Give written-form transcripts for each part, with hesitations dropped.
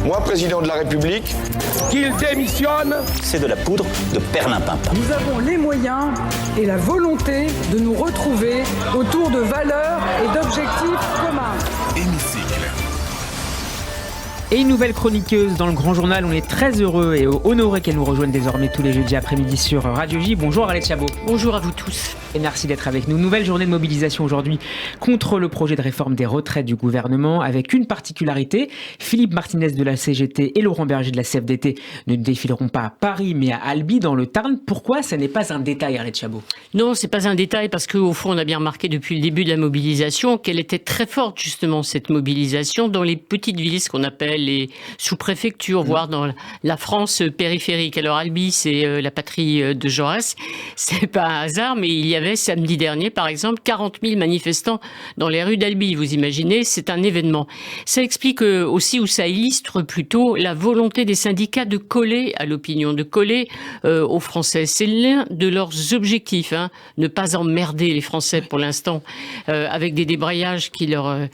Moi, président de la République, qu'il démissionne. C'est de la poudre de perlimpinpin. Nous avons les moyens et la volonté de nous retrouver autour de valeurs et d'objectifs communs. Hémicycle. Et une nouvelle chroniqueuse dans le Grand Journal. On est très heureux et honoré qu'elle nous rejoigne désormais tous les jeudis après-midi sur Radio J. Bonjour Arlette Chabot. Bonjour à vous tous. Et merci d'être avec nous. Nouvelle journée de mobilisation aujourd'hui contre le projet de réforme des retraites du gouvernement, avec une particularité. Philippe Martinez de la CGT et Laurent Berger de la CFDT ne défileront pas à Paris mais à Albi dans le Tarn. Pourquoi ça n'est pas un détail, Arlette Chabot ? Non, c'est pas un détail parce qu'au fond, on a bien remarqué depuis le début de la mobilisation qu'elle était très forte justement, cette mobilisation, dans les petites villes, ce qu'on appelle les sous-préfectures, voire dans la France périphérique. Alors Albi, c'est la patrie de Jaurès. C'est pas un hasard, mais il y avait samedi dernier, par exemple, 40 000 manifestants dans les rues d'Albi. Vous imaginez, c'est un événement. Ça explique aussi, ou ça illustre plutôt, la volonté des syndicats de coller à l'opinion, de coller aux Français. C'est l'un de leurs objectifs, ne pas emmerder les Français pour l'instant avec des débrayages qui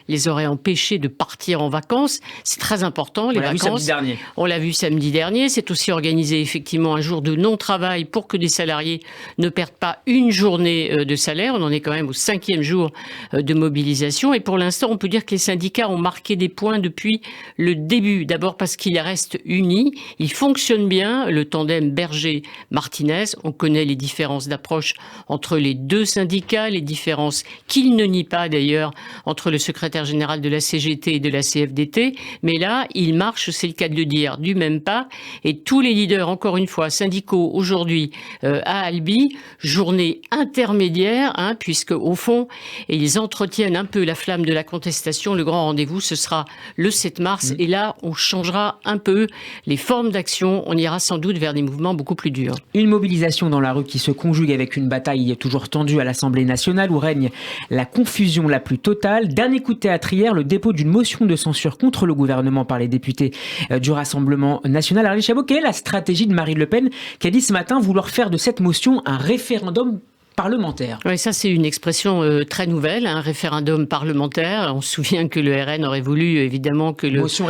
les auraient empêchés de partir en vacances. C'est très important. Les vacances, on l'a vu samedi dernier. C'est aussi organiser effectivement un jour de non-travail pour que des salariés ne perdent pas une journée de salaire. On en est quand même au 5e jour de mobilisation. Et pour l'instant, on peut dire que les syndicats ont marqué des points depuis le début. D'abord parce qu'ils restent unis. Ils fonctionnent bien, le tandem Berger-Martinez. On connaît les différences d'approche entre les deux syndicats, les différences qu'ils ne nient pas d'ailleurs entre le secrétaire général de la CGT et de la CFDT. Mais là, ils marchent, c'est le cas de le dire, du même pas. Et tous les leaders, encore une fois, syndicaux aujourd'hui à Albi, journée intermédiaire, puisque au fond, ils entretiennent un peu la flamme de la contestation. Le grand rendez-vous, ce sera le 7 mars. Et là, on changera un peu les formes d'action. On ira sans doute vers des mouvements beaucoup plus durs. Une mobilisation dans la rue qui se conjugue avec une bataille toujours tendue à l'Assemblée nationale où règne la confusion la plus totale. Dernier coup de théâtre hier, le dépôt d'une motion de censure contre le gouvernement par les députés du Rassemblement national. Arlette Chabot, quelle est la stratégie de Marine Le Pen qui a dit ce matin vouloir faire de cette motion un référendum parlementaire? Oui, ça c'est une expression très nouvelle, un référendum parlementaire. On se souvient que le RN aurait voulu évidemment que une motion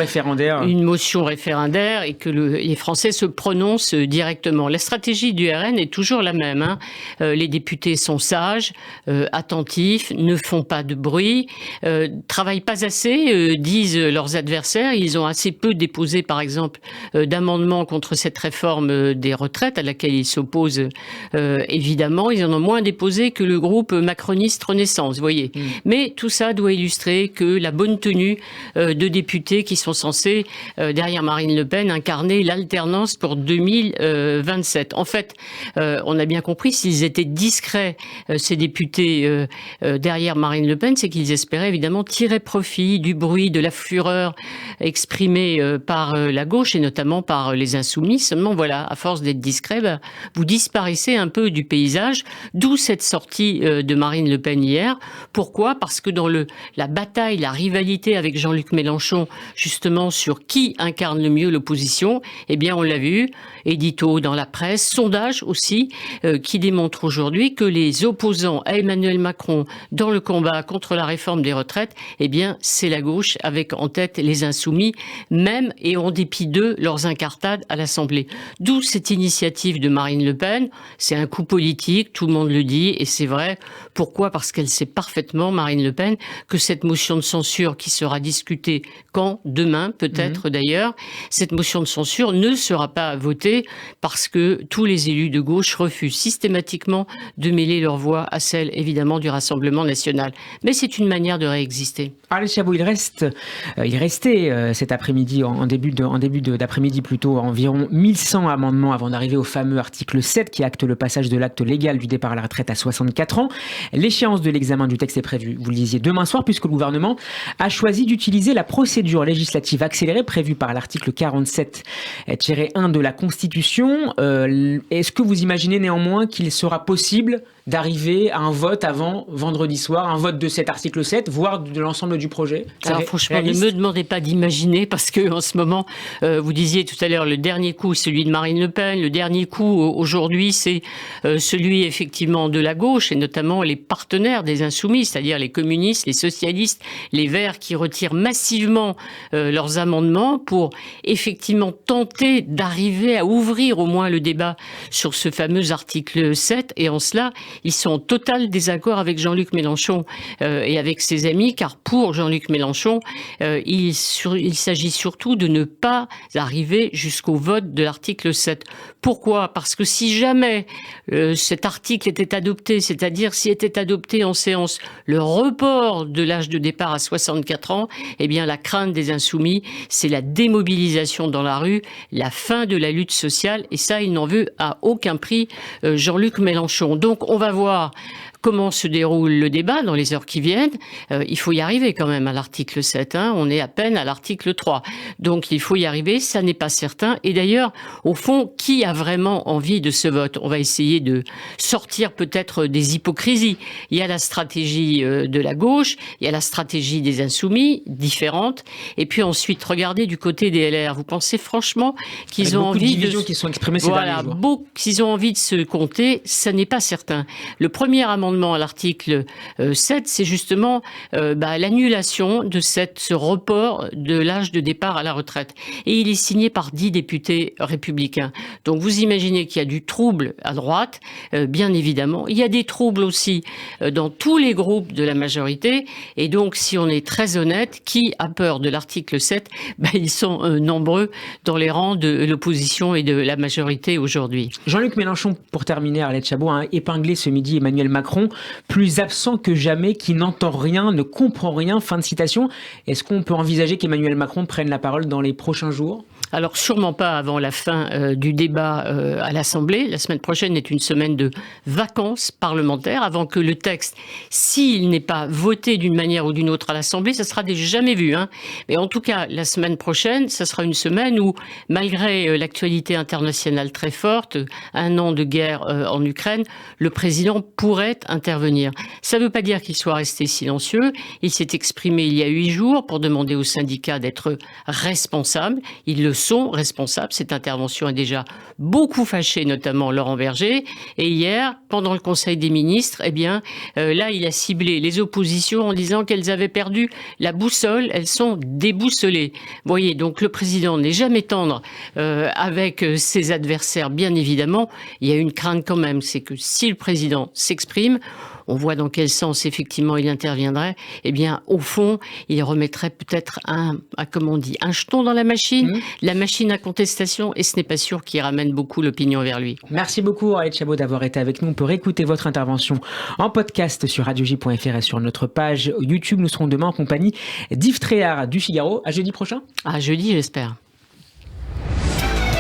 référendaire et que les Français se prononcent directement. La stratégie du RN est toujours la même. Les députés sont sages, attentifs, ne font pas de bruit, travaillent pas assez, disent leurs adversaires. Ils ont assez peu déposé, par exemple, d'amendements contre cette réforme des retraites à laquelle ils s'opposent évidemment. Ils en ont moins déposé que le groupe macroniste Renaissance, vous voyez. Mais tout ça doit illustrer que la bonne tenue de députés qui sont censés, derrière Marine Le Pen, incarner l'alternance pour 2027. En fait, on a bien compris, s'ils étaient discrets, ces députés derrière Marine Le Pen, c'est qu'ils espéraient évidemment tirer profit du bruit, de la fureur exprimée par la gauche et notamment par les Insoumis. Seulement, voilà, à force d'être discrets, vous disparaissez un peu du paysage. D'où cette sortie de Marine Le Pen hier. Pourquoi ? Parce que dans la bataille, la rivalité avec Jean-Luc Mélenchon, justement sur qui incarne le mieux l'opposition, eh bien on l'a vu, édito dans la presse, sondage aussi, qui démontre aujourd'hui que les opposants à Emmanuel Macron dans le combat contre la réforme des retraites, eh bien c'est la gauche avec en tête les Insoumis, même et en dépit d'eux, leurs incartades à l'Assemblée. D'où cette initiative de Marine Le Pen. C'est un coup politique, tout le monde le dit, et c'est vrai. Pourquoi ? Parce qu'elle sait parfaitement, Marine Le Pen, que cette motion de censure qui sera discutée quand ? Demain, peut-être d'ailleurs, cette motion de censure ne sera pas votée parce que tous les élus de gauche refusent systématiquement de mêler leur voix à celle, évidemment, du Rassemblement national. Mais c'est une manière de réexister. Arlette Chabot, il restait cet après-midi, en début d'après-midi plutôt, environ 1100 amendements avant d'arriver au fameux article 7 qui acte le passage de l'acte légal du départ à la retraite à 64 ans. L'échéance de l'examen du texte est prévue, vous le disiez, demain soir, puisque le gouvernement a choisi d'utiliser la procédure législative accélérée prévue par l'article 47-1 de la Constitution. Est-ce que vous imaginez néanmoins qu'il sera possible d'arriver à un vote avant vendredi soir, un vote de cet article 7, voire de l'ensemble du projet? Alors franchement, ne me demandez pas d'imaginer, parce que en ce moment, vous disiez tout à l'heure, le dernier coup, celui de Marine Le Pen, le dernier coup aujourd'hui, c'est celui effectivement de la gauche, et notamment les partenaires des Insoumis, c'est-à-dire les communistes, les socialistes, les Verts, qui retirent massivement leurs amendements pour effectivement tenter d'arriver à ouvrir au moins le débat sur ce fameux article 7. Et en cela, ils sont en total désaccord avec Jean-Luc Mélenchon et avec ses amis, car pour Jean-Luc Mélenchon, il s'agit surtout de ne pas arriver jusqu'au vote de l'article 7. Pourquoi ? Parce que si jamais cet article était adopté, c'est-à-dire s'il était adopté en séance le report de l'âge de départ à 64 ans, eh bien la crainte des Insoumis, c'est la démobilisation dans la rue, la fin de la lutte sociale, et ça, il n'en veut à aucun prix Jean-Luc Mélenchon. Donc on va voir comment se déroule le débat dans les heures qui viennent. Il faut y arriver quand même à l'article 7. On est à peine à l'article 3. Donc il faut y arriver, ça n'est pas certain. Et d'ailleurs, au fond, qui a vraiment envie de ce vote ? On va essayer de sortir peut-être des hypocrisies. Il y a la stratégie de la gauche, il y a la stratégie des Insoumis, différentes. Et puis ensuite, regardez du côté des LR. Vous pensez franchement qu'ils ont envie de... divisions qui sont exprimées ces derniers jours. S'ils ont envie de se compter, ça n'est pas certain. Le premier amendement à l'article 7, c'est justement l'annulation de ce report de l'âge de départ à la retraite. Et il est signé par 10 députés républicains. Donc vous imaginez qu'il y a du trouble à droite, bien évidemment. Il y a des troubles aussi dans tous les groupes de la majorité. Et donc, si on est très honnête, qui a peur de l'article 7 ? Ils sont nombreux dans les rangs de l'opposition et de la majorité aujourd'hui. Jean-Luc Mélenchon, pour terminer, Arlette Chabot, a épinglé ce midi Emmanuel Macron, plus absent que jamais, qui n'entend rien, ne comprend rien, fin de citation. Est-ce qu'on peut envisager qu'Emmanuel Macron prenne la parole dans les prochains jours ? Alors sûrement pas avant la fin du débat à l'Assemblée. La semaine prochaine est une semaine de vacances parlementaires avant que le texte, s'il n'est pas voté d'une manière ou d'une autre à l'Assemblée, ça sera déjà jamais vu. Mais en tout cas, la semaine prochaine, ça sera une semaine où, malgré l'actualité internationale très forte, un an de guerre en Ukraine, le président pourrait intervenir. Ça ne veut pas dire qu'il soit resté silencieux. Il s'est exprimé il y a 8 jours pour demander aux syndicats d'être responsables. Ils le sont responsables. Cette intervention a déjà beaucoup fâché, notamment Laurent Berger. Et hier, pendant le Conseil des ministres, là, il a ciblé les oppositions en disant qu'elles avaient perdu la boussole. Elles sont déboussolées. Vous voyez, donc le président n'est jamais tendre avec ses adversaires, bien évidemment. Il y a une crainte quand même, c'est que si le président s'exprime, on voit dans quel sens effectivement il interviendrait, au fond, il remettrait peut-être un jeton dans la machine à contestation, et ce n'est pas sûr qu'il ramène beaucoup l'opinion vers lui. Merci beaucoup Arlette Chabot d'avoir été avec nous. On peut réécouter votre intervention en podcast sur radioj.fr et sur notre page YouTube. Nous serons demain en compagnie d'Yves Tréhard du Figaro. À jeudi prochain. À jeudi, j'espère.